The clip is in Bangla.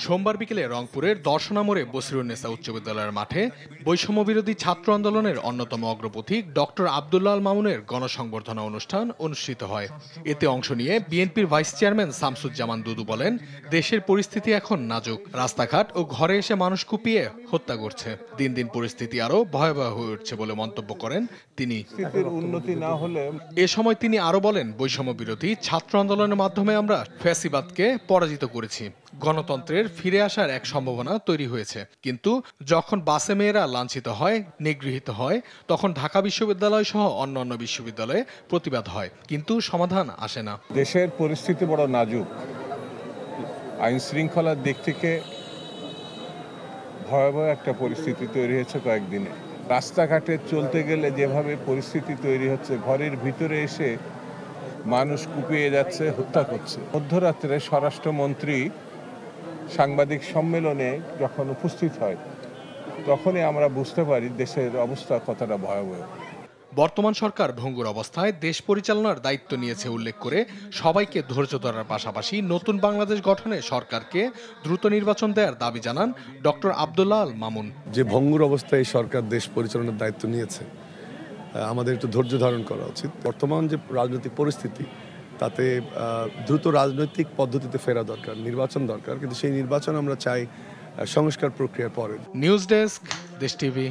সোমবার বিকেলে রংপুরের দর্শনা মোড়ে বসিরুন্নেসা উচ্চ বিদ্যালয়ের মাঠে বৈষম্য বিরোধী ছাত্র আন্দোলনের অন্যতম অগ্রপথিক ডক্টর আব্দুল্লাহ আল মামুনের গণসংবর্ধনা অনুষ্ঠান অনুষ্ঠিত হয়। এতে অংশ নিয়ে বিএনপির ভাইস চেয়ারম্যান শামসুজ্জামান দুদু বলেন, দেশের পরিস্থিতি এখন নাজুক, রাস্তাঘাট ও ঘরে এসে মানুষ কুপিয়ে হত্যা করছে। দিন দিন পরিস্থিতি আরও ভয়াবহ হয়ে উঠছে বলে মন্তব্য করেন তিনি। এ সময় তিনি আরও বলেন, বৈষম্য বিরোধী ছাত্র আন্দোলনের মাধ্যমে আমরা ফ্যাসিবাদকে পরাজিত করেছি। গণতন্ত্রের ফিরে আসার এক সম্ভাবনা তৈরি হয়েছে, কিন্তু যখন বাসে মেয়েরা লাঞ্ছিত হয়, নিগৃহীত হয়, তখন ঢাকা বিশ্ববিদ্যালয় সহ অন্যান্য বিশ্ববিদ্যালয়ে প্রতিবাদ হয়, কিন্তু সমাধান আসে না। দেশের পরিস্থিতি বড় নাজুক। আইন শৃঙ্খলার দিক থেকে ভয়াবহ একটা পরিস্থিতি তৈরি হয়েছে কয়েকদিনে। রাস্তাঘাটে চলতে গেলে যেভাবে পরিস্থিতি তৈরি হচ্ছে, ঘরের ভিতরে এসে মানুষ কুপিয়ে যাচ্ছে, হত্যা করছে। মধ্যরাত্রে স্বরাষ্ট্রমন্ত্রী সাংবাদিক সম্মেলনে যখন উপস্থিত হয়, তখনই আমরা বুঝতে পারি দেশের অবস্থা কতটা ভয়াবহ। বর্তমান সরকার ভঙ্গুর অবস্থায় দেশ পরিচালনার দায়িত্ব নিয়েছে উল্লেখ করে সবাইকে ধৈর্য ধরার পাশাপাশি নতুন বাংলাদেশ গঠনে সরকারকে দ্রুত নির্বাচন দেওয়ার দাবি জানান ডক্টর আব্দুল্লাহ আল মামুন। যে ভঙ্গুর অবস্থায় সরকার দেশ পরিচালনার দায়িত্ব নিয়েছে, আমাদের একটু ধৈর্য ধারণ করা উচিত। বর্তমান যে রাজনৈতিক পরিস্থিতি, তাতে দ্রুত রাজনৈতিক পদ্ধতিতে ফেরা দরকার, নির্বাচন দরকার, কিন্তু সেই নির্বাচন আমরা চাই সংস্কার প্রক্রিয়ার পরে। নিউজ ডেস্ক, দেশ টিভি।